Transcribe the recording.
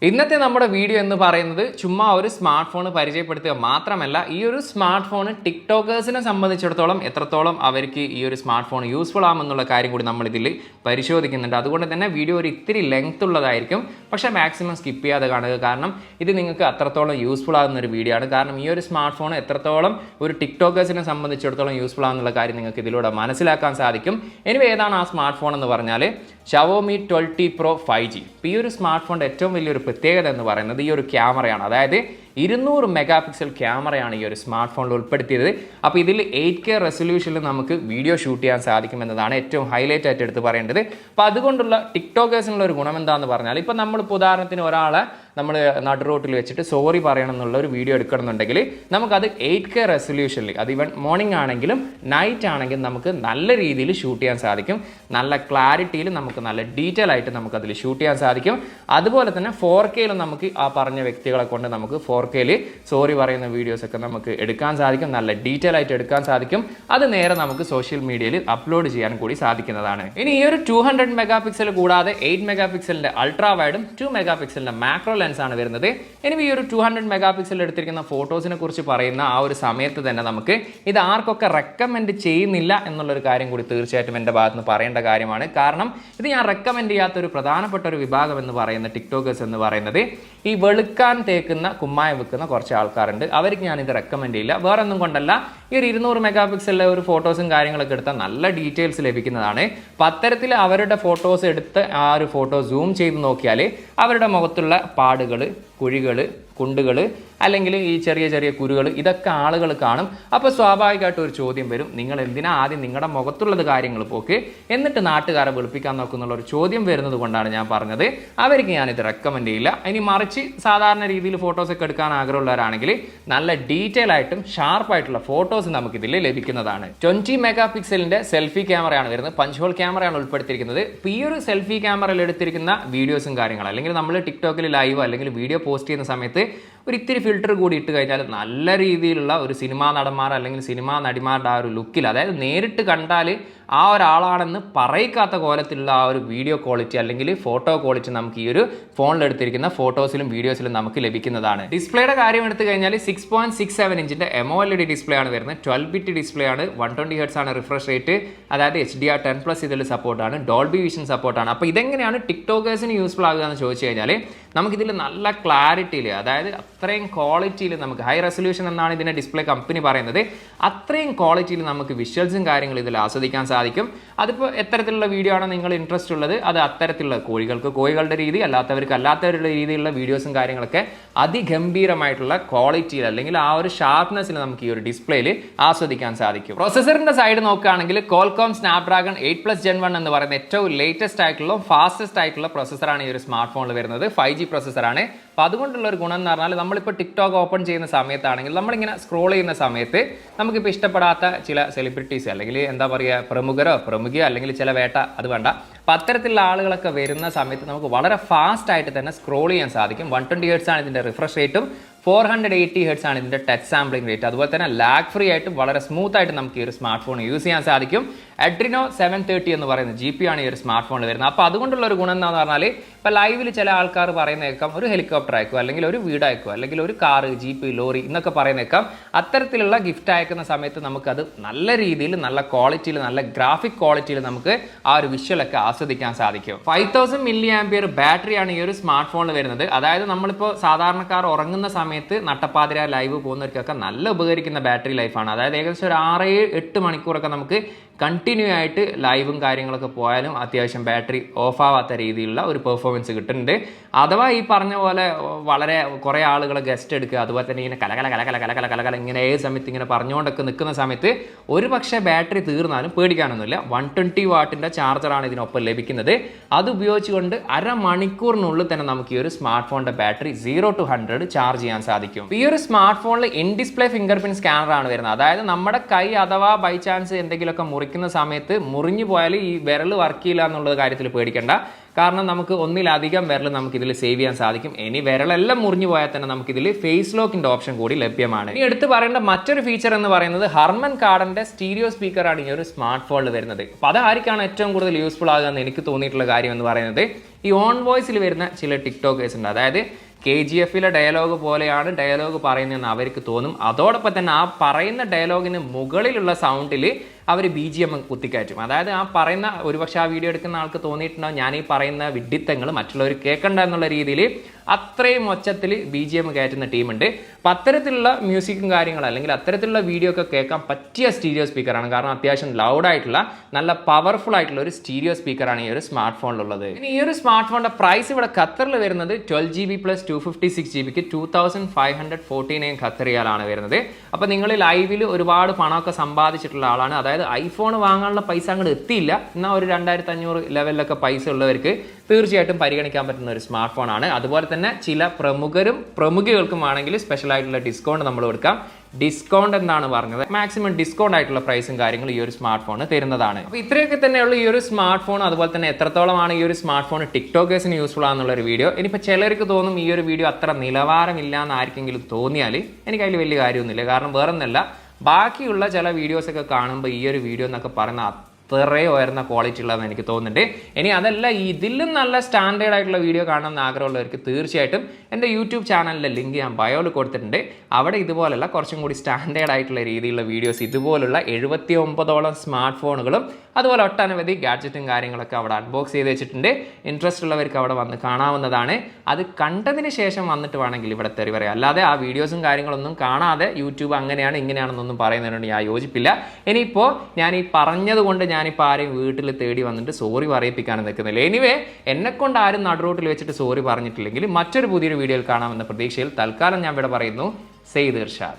ഇന്നത്തെ നമ്മുടെ വീഡിയോ എന്ന് പറയുന്നത് ചുമ്മാ ഒരു സ്മാർട്ട് ഫോൺ പരിചയപ്പെടുത്തുക മാത്രമല്ല, ഈ ഒരു സ്മാർട്ട് ഫോൺ ടിക്ടോക്കേഴ്സിനെ സംബന്ധിച്ചിടത്തോളം എത്രത്തോളം അവർക്ക് ഈ ഒരു സ്മാർട്ട് ഫോൺ യൂസ്ഫുൾ ആമെന്നുള്ള കാര്യം കൂടി നമ്മൾ ഇതിൽ പരിശോധിക്കുന്നുണ്ട്. അതുകൊണ്ട് തന്നെ വീഡിയോ ഒരു ഇത്തിരി ലെങ്ത് ഉള്ളതായിരിക്കും, പക്ഷേ മാക്സിമം സ്കിപ്പ് ചെയ്യാതെ കാണുക. കാരണം ഇത് നിങ്ങൾക്ക് അത്രത്തോളം യൂസ്ഫുൾ ആകുന്ന ഒരു വീഡിയോ ആണ്. കാരണം ഈ ഒരു സ്മാർട്ട് ഫോൺ എത്രത്തോളം ഒരു ടിക്ടോക്കേഴ്സിനെ സംബന്ധിച്ചിടത്തോളം യൂസ്ഫുൾ ആകുന്നുള്ള കാര്യം നിങ്ങൾക്ക് ഇതിലൂടെ മനസ്സിലാക്കാൻ സാധിക്കും. ഇനി ഏതാണ് ആ സ്മാർട്ട് ഫോൺ എന്ന് പറഞ്ഞാൽ Xiaomi 12T Pro 5G. ഈ ഒരു സ്മാർട്ട് ഫോണിൻ്റെ ഏറ്റവും വലിയൊരു പ്രത്യേകത എന്ന് പറയുന്നത് ഈ ഒരു ക്യാമറയാണ്. അതായത് 200 മെഗാ പിക്സൽ ക്യാമറയാണ് ഈ ഒരു സ്മാർട്ട് ഫോണിൽ ഉൾപ്പെടുത്തിയത്. അപ്പോൾ ഇതിൽ 8K റെസൊല്യൂഷനിൽ നമുക്ക് വീഡിയോ ഷൂട്ട് ചെയ്യാൻ സാധിക്കുമെന്നതാണ് ഏറ്റവും ഹൈലൈറ്റ് ആയിട്ട് എടുത്ത് പറയേണ്ടത്. അപ്പോൾ അതുകൊണ്ടുള്ള ടിക്ടോക്കേഴ്സിനുള്ള ഒരു ഗുണം എന്താണെന്ന് പറഞ്ഞാൽ, ഇപ്പോൾ നമ്മളിപ്പോൾ ഉദാഹരണത്തിന് ഒരാളെ നമ്മൾ നടു റോട്ടിൽ വെച്ചിട്ട് സോറി പറയണം എന്നുള്ള ഒരു വീഡിയോ എടുക്കണമെന്നുണ്ടെങ്കിൽ നമുക്കത് 8K റെസൊല്യൂഷനിൽ, അത് ഇവൻ മോർണിംഗ് ആണെങ്കിലും നൈറ്റ് ആണെങ്കിലും നമുക്ക് നല്ല രീതിയിൽ ഷൂട്ട് ചെയ്യാൻ സാധിക്കും. നല്ല ക്ലാരിറ്റിയിൽ നമുക്ക് നല്ല ഡീറ്റെയിൽ ആയിട്ട് നമുക്കതിൽ ഷൂട്ട് ചെയ്യാൻ സാധിക്കും. അതുപോലെ തന്നെ 4Kയിൽ നമുക്ക് ആ പറഞ്ഞ വ്യക്തികളെ കൊണ്ട് നമുക്ക് 4Kയിൽ സോറി പറയുന്ന വീഡിയോസൊക്കെ നമുക്ക് എടുക്കാൻ സാധിക്കും. നല്ല ഡീറ്റെയിൽ ആയിട്ട് എടുക്കാൻ സാധിക്കും. അത് നേരെ നമുക്ക് സോഷ്യൽ മീഡിയയിൽ അപ്ലോഡ് ചെയ്യാൻ കൂടി സാധിക്കുന്നതാണ്. ഇനി ഈ ഒരു 200 മെഗാ പിക്സൽ കൂടാതെ 8 മെഗാ പിക്സലിൻ്റെ അൾട്രാ വൈഡും 2 മെഗാ പിക്സലിൻ്റെ മാക്രോ ലെൻസ് ആണ് വരുന്നത്. ഇനി ഈ ഒരു 200 മെഗാ പിക്സൽ എടുത്തിരിക്കുന്ന ഫോട്ടോസിനെ കുറിച്ച് പറയുന്ന ആ ഒരു സമയത്ത് തന്നെ നമുക്ക് ഇത് ആർക്കൊക്കെ റെക്കമെൻഡ് ചെയ്യുന്നില്ല എന്നുള്ളൊരു കാര്യം കൂടി തീർച്ചയായിട്ടും എൻ്റെ ഭാഗത്ത് നിന്ന് പറയേണ്ട കാര്യമാണ്. കാരണം ഇത് ഞാൻ റെക്കമെൻഡ് ചെയ്യാത്ത ഒരു പ്രധാനപ്പെട്ട ഒരു വിഭാഗം എന്ന് പറയുന്ന ടിക്ടോക്കേഴ്സ് എന്ന് പറയുന്നത് ഈ വെളുക്കാൻ തേക്കുന്ന കുമ്മായ വെക്കുന്ന കുറച്ച് ആൾക്കാരുണ്ട്. അവർക്ക് ഞാനിത് റെക്കമെൻഡ് ചെയ്യില്ല. വേറെ ഒന്നും കൊണ്ടല്ല, ഈ ഒരു 200 മെഗാ പിക്സലിലെ ഒരു ഫോട്ടോസും കാര്യങ്ങളൊക്കെ എടുത്താൽ നല്ല ഡീറ്റെയിൽസ് ലഭിക്കുന്നതാണ്. അപ്പം അത്തരത്തിൽ അവരുടെ ഫോട്ടോസ് എടുത്ത് ആ ഒരു ഫോട്ടോ സൂം ചെയ്ത് നോക്കിയാൽ അവരുടെ മുഖത്തുള്ള പാടുകൾ, കുഴികൾ, കുണ്ടുകൾ, അല്ലെങ്കിൽ ഈ ചെറിയ ചെറിയ കുരുകൾ, ഇതൊക്കെ ആളുകൾ കാണും. അപ്പോൾ സ്വാഭാവികമായിട്ട് ഒരു ചോദ്യം വരും, നിങ്ങൾ എന്തിനാ ആദ്യം നിങ്ങളുടെ മുഖത്തുള്ളത് കാര്യങ്ങൾ പോക്ക് എന്നിട്ട് നാട്ടുകാരെ വെളുപ്പിക്കാൻ നോക്കുന്നുള്ള ഒരു ചോദ്യം വരുന്നത് കൊണ്ടാണ് ഞാൻ പറഞ്ഞത് അവർക്ക് ഞാനിത് റെക്കമെൻഡ് ചെയ്യില്ല. ഇനി മറിച്ച് സാധാരണ രീതിയിൽ ഫോട്ടോസൊക്കെ എടുക്കാൻ ആഗ്രഹമുള്ളവരാണെങ്കിൽ നല്ല ഡീറ്റെയിൽ ആയിട്ടും ഷാർപ്പായിട്ടുള്ള ഫോട്ടോസ് നമുക്കിതിൽ ലഭിക്കുന്നതാണ്. 20 മെഗാ പിക്സലിൻ്റെ സെൽഫി ക്യാമറയാണ് വരുന്നത്. പഞ്ച് ഹോൾ ക്യാമറയാണ് ഉൾപ്പെടുത്തിയിരിക്കുന്നത്. ഇപ്പോൾ ഈ ഒരു സെൽഫി ക്യാമറയിൽ എടുത്തിരിക്കുന്ന വീഡിയോസും കാര്യങ്ങളും, അല്ലെങ്കിൽ നമ്മൾ ടിക്ടോക്കിൽ ലൈവോ അല്ലെങ്കിൽ വീഡിയോ പോസ്റ്റ് ചെയ്യുന്ന സമയത്ത് ഒരു ഇത്തിരി ഫിൽറ്റർ കൂടി ഇട്ട് കഴിഞ്ഞാൽ നല്ല രീതിയിലുള്ള ഒരു സിനിമാ നടന്മാർ അല്ലെങ്കിൽ സിനിമാ നടിമാരുടെ ആ ഒരു ലുക്കിൽ, അതായത് നേരിട്ട് കണ്ടാൽ ആ ഒരാളാണെന്ന് പറയിക്കാത്ത കോലത്തിലുള്ള ആ ഒരു വീഡിയോ ക്വാളിറ്റി അല്ലെങ്കിൽ ഫോട്ടോ ക്വാളിറ്റി നമുക്ക് ഈ ഒരു ഫോണിലെടുത്തിരിക്കുന്ന ഫോട്ടോസിലും വീഡിയോസിലും നമുക്ക് ലഭിക്കുന്നതാണ്. ഡിസ്പ്ലേയുടെ കാര്യം എടുത്തു കഴിഞ്ഞാൽ 6.67 ഇഞ്ചിൻ്റെ AMOLED ഡിസ്പ്ലേ ആണ് വരുന്നത്. 12-bit ഡിസ്പ്ലേ ആണ്. 120 Hz ആണ് റിഫ്രഷ് റേറ്റ്. അതായത് HDR10+ ഇതിൽ സപ്പോർട്ടാണ്. ഡോൾബി വിഷൻ സപ്പോർട്ടാണ്. അപ്പോൾ ഇതെങ്ങനെയാണ് ടിക്ടോക്കേഴ്സിന് യൂസ്ഫുൾ ആകുക എന്ന് ചോദിച്ചു കഴിഞ്ഞാൽ, നമുക്കിതിൽ നല്ല ക്ലാരിറ്റിയിൽ, അതായത് അത്രയും ക്വാളിറ്റിയിൽ, നമുക്ക് ഹൈ റെസൊല്യൂഷൻ എന്നാണ് ഇതിൻ്റെ ഡിസ്പ്ലേ കമ്പനി പറയുന്നത്, അത്രയും ക്വാളിറ്റിയിൽ നമുക്ക് വിഷ്വൽസും കാര്യങ്ങളും ഇതിൽ ആസ്വദിക്കാൻ സാധിക്കും. അതിപ്പോൾ എത്തരത്തിലുള്ള വീഡിയോ ആണ് നിങ്ങൾ ഇൻട്രസ്റ്റ് ഉള്ളത്, അത് അത്തരത്തിലുള്ള കോഴികൾക്ക് കോഴികളുടെ രീതി, അല്ലാത്തവർക്ക് അല്ലാത്തവരുടെ രീതിയിലുള്ള വീഡിയോസും കാര്യങ്ങളൊക്കെ അതിഗംഭീരമായിട്ടുള്ള ക്വാളിറ്റിയിൽ അല്ലെങ്കിൽ ആ ഒരു ഷാർപ്നെസ്സിൽ നമുക്ക് ഈ ഒരു ഡിസ്പ്ലേയിൽ ആസ്വദിക്കാൻ സാധിക്കും. പ്രോസസ്സറിൻ്റെ സൈഡ് നോക്കുകയാണെങ്കിൽ Qualcomm Snapdragon 8+ Gen 1 എന്ന് പറയുന്ന ഏറ്റവും ലേറ്റസ്റ്റ് ആയിട്ടുള്ള ഫാസ്റ്റസ്റ്റ് ആയിട്ടുള്ള പ്രോസസ്സറാണ് ഈ ഒരു സ്മാർട്ട് ഫോണിൽ വരുന്നത്. 5G പ്രോസസ്സറാണ്. അപ്പോൾ അതുകൊണ്ടുള്ള ഒരു ഗുണം എന്ന് പറഞ്ഞാൽ, നമ്മളിപ്പോൾ ടിക്ടോക്ക് ഓപ്പൺ ചെയ്യുന്ന സമയത്താണെങ്കിൽ നമ്മളിങ്ങനെ സ്ക്രോൾ ചെയ്യുന്ന സമയത്ത് നമുക്കിപ്പോൾ ഇഷ്ടപ്പെടാത്ത ചില സെലിബ്രിറ്റീസ് അല്ലെങ്കിൽ എന്താ പറയുക, പ്രമുഖയോ അല്ലെങ്കിൽ ചില വേട്ട, അത് വേണ്ട, അപ്പോൾ അത്തരത്തിലുള്ള ആളുകളൊക്കെ വരുന്ന സമയത്ത് നമുക്ക് വളരെ ഫാസ്റ്റ് ആയിട്ട് തന്നെ സ്ക്രോൾ ചെയ്യാൻ സാധിക്കും. 120 Hz ആണ് ഇതിൻ്റെ റിഫ്രഷ് റേറ്റും, 480 Hz ആണ് ഇതിൻ്റെ ടച്ച് സാമ്പിളിംഗ് റേറ്റ്. അതുപോലെ തന്നെ ലാഗ് ഫ്രീ ആയിട്ടും വളരെ സ്മൂത്ത് ആയിട്ട് നമുക്ക് ഈ ഒരു സ്മാർട്ട് ഫോൺ യൂസ് ചെയ്യാൻ സാധിക്കും. Adreno 730 എന്ന് പറയുന്ന GPU ആണ് ഈ ഒരു സ്മാർട്ട് ഫോണിൽ വരുന്നത്. അപ്പോൾ അതുകൊണ്ടുള്ള ഒരു ഗുണം എന്താണെന്ന് പറഞ്ഞാൽ, ഇപ്പോൾ ലൈവിൽ ചില ആൾക്കാർ പറയുന്നേക്കാം ഒരു ഹെലികോപ്റ്റർ അയക്കോ, അല്ലെങ്കിൽ ഒരു വീട് അയക്കോ, അല്ലെങ്കിൽ ഒരു കാറ്, ജീപ്പ്, ലോറി എന്നൊക്കെ പറയുന്നേക്കാം. അത്തരത്തിലുള്ള ഗിഫ്റ്റ് അയക്കുന്ന സമയത്ത് നമുക്കത് നല്ല രീതിയിൽ, നല്ല ക്വാളിറ്റിയിൽ, നല്ല ഗ്രാഫിക് ക്വാളിറ്റിയിൽ നമുക്ക് ആ ഒരു വിഷ്വലൊക്കെ ആസ്വദിക്കാൻ സാധിക്കും. 5000 mAh ബാറ്ററിയാണ് ഈ ഒരു സ്മാർട്ട് ഫോണിൽ വരുന്നത്. അതായത് നമ്മളിപ്പോൾ സാധാരണക്കാർ ഉറങ്ങുന്ന സമയത്ത് നട്ടപ്പാതിര ലൈവ് പോകുന്നവർക്കൊക്കെ നല്ല ഉപകരിക്കുന്ന ബാറ്ററി ലൈഫാണ്. അതായത് ഏകദേശം ഒരു 6-8 മണിക്കൂറൊക്കെ നമുക്ക് കണ്ടിന്യൂ ആയിട്ട് ലൈവും കാര്യങ്ങളൊക്കെ പോയാലും അത്യാവശ്യം ബാറ്ററി ഓഫ് ആവാത്ത രീതിയിലുള്ള ഒരു പെർഫോമൻസ് കിട്ടുന്നുണ്ട്. അഥവാ ഈ പറഞ്ഞ പോലെ വളരെ കുറേ ആളുകൾ ഗസ്റ്റ് എടുക്കുക, അതുപോലെ തന്നെ ഇങ്ങനെ കലകല ഇങ്ങനെ ഏത് സമയത്ത് ഇങ്ങനെ പറഞ്ഞുകൊണ്ടൊക്കെ നിൽക്കുന്ന സമയത്ത് ഒരു പക്ഷേ ബാറ്ററി തീർന്നാലും പേടിക്കാനൊന്നുമില്ല. 120 വാട്ടിൻ്റെ ചാർജറാണ് ഇതിനൊപ്പം ലഭിക്കുന്നത്. അത് ഉപയോഗിച്ചുകൊണ്ട് അരമണിക്കൂറിനുള്ളിൽ തന്നെ നമുക്ക് ഈ ഒരു സ്മാർട്ട് ഫോണിൻ്റെ ബാറ്ററി 0 to 100 ചാർജ് ചെയ്യാൻ സാധിക്കും. ഈ ഒരു സ്മാർട്ട് ഫോണിൽ ഇൻ ഡിസ്പ്ലേ ഫിംഗർ പ്രിന്റ് സ്കാനറാണ് വരുന്നത്. അതായത് നമ്മുടെ കൈ അഥവാ ബൈ ചാൻസ് എന്തെങ്കിലുമൊക്കെ മുറിക്കുന്ന സമയത്ത് മുറിഞ്ഞു പോയാൽ ഈ വിരൽ വർക്ക് ചെയ്യില്ല എന്നുള്ള കാര്യത്തിൽ പേടിക്കേണ്ട. കാരണം നമുക്ക് ഒന്നിലധികം വിരൽ നമുക്ക് ഇതിൽ സേവ് ചെയ്യാൻ സാധിക്കും. ഇനി വിരലെല്ലാം മുറിഞ്ഞു പോയാൽ തന്നെ നമുക്ക് ഇതിൽ ഫേസ് ലോക്കിന്റെ ഓപ്ഷൻ കൂടി ലഭ്യമാണ്. ഇനി എടുത്ത് പറയേണ്ട മറ്റൊരു ഫീച്ചർ എന്ന് പറയുന്നത് ഹർമൻ കാർഡന്റെ സ്റ്റീരിയോ സ്പീക്കറാണ് ഈ ഒരു സ്മാർട്ട് ഫോണിൽ വരുന്നത്. അപ്പോൾ അതായിരിക്കാണ് ഏറ്റവും കൂടുതൽ യൂസ്ഫുൾ ആകുക എന്ന് എനിക്ക് തോന്നിയിട്ടുള്ള കാര്യം എന്ന് പറയുന്നത്. ഈ ഓൺ വോയിസിൽ വരുന്ന ചില ടിക്ടോക്കേഴ്സ് ഉണ്ട്, അതായത് KGF-ലെ ഡയലോഗ് പോലെയാണ് ഡയലോഗ് പറയുന്നതെന്ന് അവർക്ക് തോന്നും. അതോടൊപ്പം തന്നെ ആ പറയുന്ന ഡയലോഗിന് മുകളിലുള്ള സൗണ്ടിൽ അവർ BGM കുത്തിക്കയറ്റും. അതായത് ആ പറയുന്ന ഒരുപക്ഷെ ആ വീഡിയോ എടുക്കുന്ന ആൾക്ക് തോന്നിയിട്ടുണ്ടാവും ഞാൻ ഈ പറയുന്ന വിഡ്ഢിത്തങ്ങൾ മറ്റുള്ളവർ കേൾക്കണ്ട എന്നുള്ള രീതിയിൽ അത്രയും ഒച്ചത്തിൽ BGM കയറ്റുന്ന ടീമുണ്ട്. അപ്പം അത്തരത്തിലുള്ള മ്യൂസിക്കും കാര്യങ്ങളും അല്ലെങ്കിൽ അത്തരത്തിലുള്ള വീഡിയോ ഒക്കെ കേൾക്കാൻ പറ്റിയ സ്റ്റീരിയോ സ്പീക്കറാണ്. കാരണം അത്യാവശ്യം ലൗഡായിട്ടുള്ള നല്ല പവർഫുൾ ആയിട്ടുള്ള ഒരു സ്റ്റീരിയോ സ്പീക്കറാണ് ഈ ഒരു സ്മാർട്ട് ഫോണിലുള്ളത്. ഇനി ഈ ഒരു സ്മാർട്ട് ഫോണിന്റെ പ്രൈസ് ഇവിടെ ഖത്തറിൽ വരുന്നത് 12GB + 256GB 2549 ഖത്തർ റിയാലാണ് വരുന്നത്. അപ്പോൾ നിങ്ങൾ ലൈവിൽ ഒരുപാട് പണമൊക്കെ സമ്പാദിച്ചിട്ടുള്ള ആളാണ്, അതായത് ഐഫോൺ വാങ്ങാനുള്ള പൈസ അങ്ങോട്ട് എത്തിയില്ല, എന്നാൽ ഒരു 2500 ലെവലിലൊക്കെ പൈസ ഉള്ളവർക്ക് തീർച്ചയായിട്ടും പരിഗണിക്കാൻ പറ്റുന്ന ഒരു സ്മാർട്ട് ഫോൺ ആണ്. അതുപോലെ തന്നെ ചില പ്രമുഖകൾക്കും ആണെങ്കിൽ സ്പെഷ്യൽ ആയിട്ടുള്ള ഡിസ്കൗണ്ട് നമ്മൾ കൊടുക്കാം. ഡിസ്കൗണ്ട് എന്താണ് പറഞ്ഞത്, മാക്സിമം ഡിസ്കൗണ്ട് ആയിട്ടുള്ള പ്രൈസും കാര്യങ്ങളും ഈ ഒരു സ്മാർട്ട് ഫോൺ തരുന്നതാണ്. അപ്പോൾ ഇത്രയൊക്കെ തന്നെയുള്ള ഈ ഒരു സ്മാർട്ട് ഫോൺ. അതുപോലെ തന്നെ എത്രത്തോളമാണ് ഈ ഒരു സ്മാർട്ട് ഫോൺ ടിക്ടോക്കേഴ്സിന് യൂസ്ഫുൾ ആണെന്നുള്ള ഒരു വീഡിയോ. ഇനിയിപ്പോൾ ചിലർക്ക് തോന്നും ഈ ഒരു വീഡിയോ അത്ര നിലവാരമില്ല എന്ന് ആർക്കെങ്കിലും തോന്നിയാൽ എനിക്ക് അതിൽ വലിയ കാര്യമൊന്നുമില്ല. കാരണം വേറെ ഒന്നല്ല, ബാക്കിയുള്ള ചില വീഡിയോസൊക്കെ കാണുമ്പോൾ ഈ ഒരു വീഡിയോ എന്നൊക്കെ പറയുന്ന അത്രയും ഉയർന്ന ക്വാളിറ്റി ഉള്ളതെന്ന് എനിക്ക് തോന്നുന്നുണ്ട്. ഇനി അതല്ല, ഇതിലും നല്ല സ്റ്റാൻഡേർഡ് ആയിട്ടുള്ള വീഡിയോ കാണണമെന്ന് ആഗ്രഹമുള്ളവർക്ക് തീർച്ചയായിട്ടും എൻ്റെ യൂട്യൂബ് ചാനലിൻ്റെ ലിങ്ക് ഞാൻ ബയോയിൽ കൊടുത്തിട്ടുണ്ട്. അവിടെ ഇതുപോലുള്ള കുറച്ചും കൂടി സ്റ്റാൻഡേർഡ് ആയിട്ടുള്ള രീതിയിലുള്ള വീഡിയോസ്, ഇതുപോലുള്ള 79ഓളം സ്മാർട്ട് ഫോണുകളും അതുപോലെ ഒട്ടനവധി ഗാഡ്ജറ്റും കാര്യങ്ങളൊക്കെ അവിടെ അൺബോക്സ് ചെയ്ത് വെച്ചിട്ടുണ്ട്. ഇൻട്രസ്റ്റ് ഉള്ളവർക്ക് അവിടെ വന്ന് കാണാവുന്നതാണ്. അത് കണ്ടതിന് ശേഷം വന്നിട്ട് വേണമെങ്കിൽ ഇവിടെ തെറി പറയാം. അല്ലാതെ ആ വീഡിയോസും കാര്യങ്ങളൊന്നും കാണാതെ യൂട്യൂബ് അങ്ങനെയാണ് ഇങ്ങനെയാണെന്നൊന്നും പറയുന്നതിനോട് ഞാൻ യോജിപ്പില്ല. ഇനിയിപ്പോൾ ഞാൻ ഈ പറഞ്ഞതുകൊണ്ട് ഞാനിപ്പോൾ ആരെയും വീട്ടിൽ തേടി വന്നിട്ട് സോറി പറയിപ്പിക്കാനും നിൽക്കുന്നില്ല. എനിവേ, എന്നെക്കൊണ്ട് ആരും നടുറോട്ടിൽ വെച്ചിട്ട് സോറി പറഞ്ഞിട്ടില്ലെങ്കിൽ മറ്റൊരു പുതിയൊരു വീഡിയോയിൽ കാണാമെന്ന പ്രതീക്ഷയിൽ തൽക്കാലം ഞാൻ ഇവിടെ പറയുന്നു. സെയ്ദ് ഇർഷാദ്.